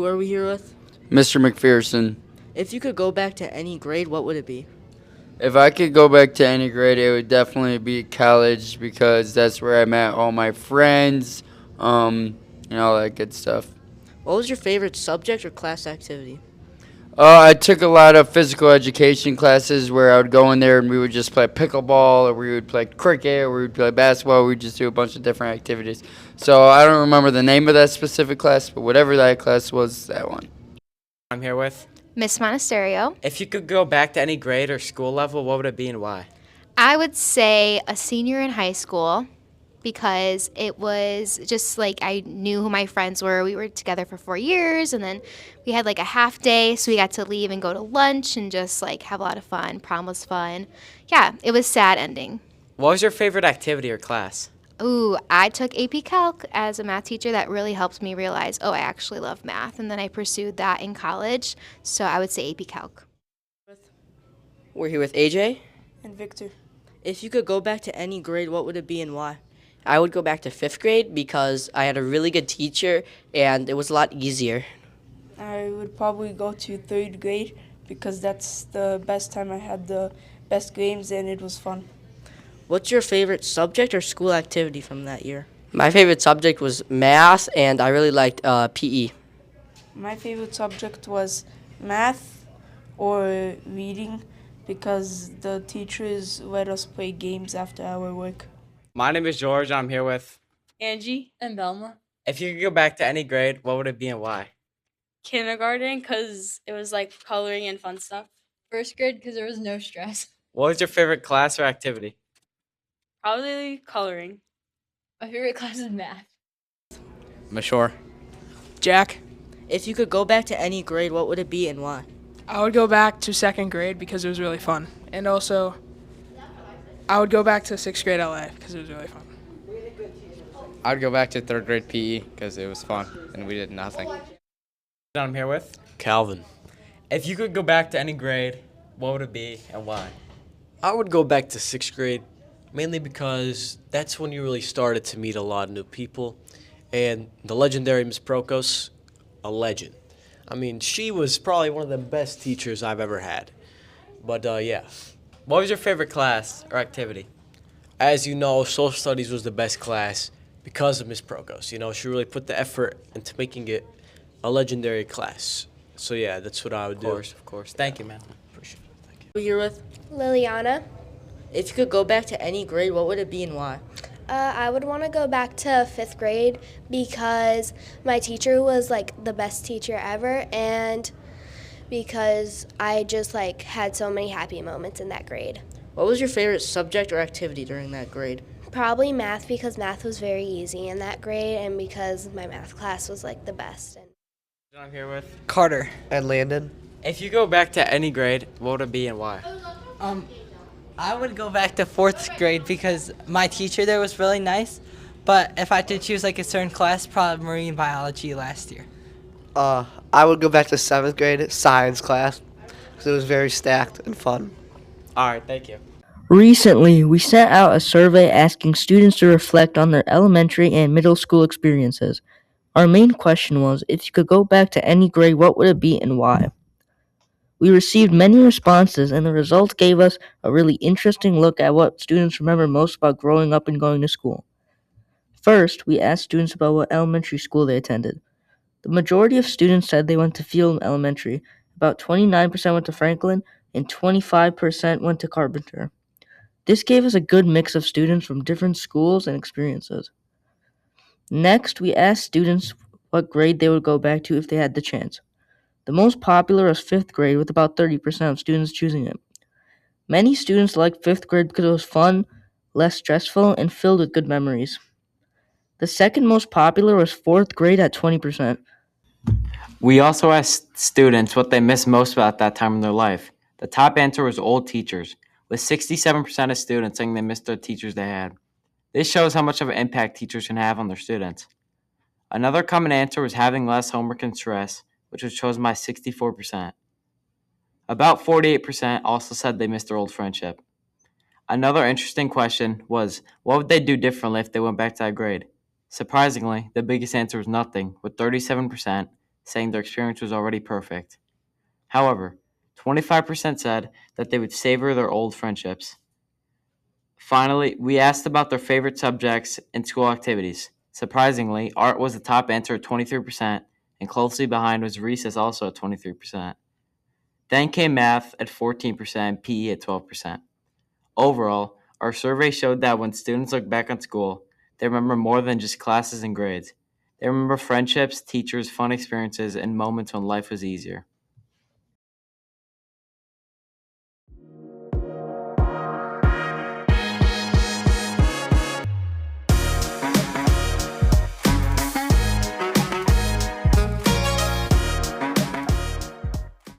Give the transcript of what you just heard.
Who are we here with? Mr. McPherson. If you could go back to any grade, what would it be? If I could go back to any grade, it would definitely be college because that's where I met all my friends, and all that good stuff. What was your favorite subject or class activity? I took a lot of physical education classes where I would go in there and we would just play pickleball, or we would play cricket, or we would play basketball. We would just do a bunch of different activities. So I don't remember the name of that specific class, but whatever that class was, that one. I'm here with. Miss Monasterio. If you could go back to any grade or school level, what would it be and why? I would say a senior in high school because it was just like I knew who my friends were. We were together for 4 years, and then we had like a half day, so we got to leave and go to lunch and just like have a lot of fun. Prom was fun. Yeah, it was sad ending. What was your favorite activity or class? Ooh, I took AP Calc as a math teacher. That really helped me realize, oh, I actually love math. And then I pursued that in college, so I would say AP Calc. We're here with AJ. And Victor. If you could go back to any grade, what would it be and why? I would go back to fifth grade because I had a really good teacher and it was a lot easier. I would probably go to third grade because that's the best time I had the best games and it was fun. What's your favorite subject or school activity from that year? My favorite subject was math and I really liked PE. My favorite subject was math or reading because the teachers let us play games after our work. My name is George. I'm here with. Angie and Velma. If you could go back to any grade, what would it be and why? Kindergarten, because it was like coloring and fun stuff. First grade, because there was no stress. What was your favorite class or activity? Probably coloring. My favorite class is math. Mashore. Jack. If you could go back to any grade, what would it be and why? I would go back to second grade because it was really fun. And also, I would go back to sixth grade LA because it was really fun. I would go back to third grade PE because it was fun and we did nothing. I'm here with. Calvin. If you could go back to any grade, what would it be and why? I would go back to sixth grade mainly because that's when you really started to meet a lot of new people. And the legendary Miss Prokos, a legend. I mean, she was probably one of the best teachers I've ever had. But yeah. What was your favorite class or activity? As you know, social studies was the best class because of Miss Prokos. You know, she really put the effort into making it a legendary class. So yeah, that's what I would do. Of course. Thank you, man. Appreciate it. Thank you. We're here with. Liliana. If you could go back to any grade, what would it be and why? I would want to go back to fifth grade because my teacher was like the best teacher ever, and because I just like had so many happy moments in that grade. What was your favorite subject or activity during that grade? Probably math because math was very easy in that grade, and because my math class was like the best. I'm here with. Carter. And Landon. If you go back to any grade, what would it be and why? I would go back to fourth grade because my teacher there was really nice. But if I had to choose like a certain class, probably marine biology last year. I would go back to seventh grade science class because it was very stacked and fun. All right, thank you. Recently, we sent out a survey asking students to reflect on their elementary and middle school experiences. Our main question was, if you could go back to any grade, what would it be and why? We received many responses, and the results gave us a really interesting look at what students remember most about growing up and going to school. First, we asked students about what elementary school they attended. The majority of students said they went to Field Elementary. About 29% went to Franklin, and 25% went to Carpenter. This gave us a good mix of students from different schools and experiences. Next, we asked students what grade they would go back to if they had the chance. The most popular was fifth grade, with about 30% of students choosing it. Many students liked fifth grade because it was fun, less stressful, and filled with good memories. The second most popular was fourth grade at 20%. We also asked students what they miss most about that time in their life. The top answer was old teachers, with 67% of students saying they missed the teachers they had. This shows how much of an impact teachers can have on their students. Another common answer was having less homework and stress, which was chosen by 64%. About 48% also said they missed their old friendship. Another interesting question was, what would they do differently if they went back to that grade? Surprisingly, the biggest answer was nothing, with 37% saying their experience was already perfect. However, 25% said that they would savor their old friendships. Finally, we asked about their favorite subjects and school activities. Surprisingly, art was the top answer at 23%, and closely behind was recess, also at 23%. Then came math at 14% and PE at 12%. Overall, our survey showed that when students look back on school, they remember more than just classes and grades. They remember friendships, teachers, fun experiences, and moments when life was easier.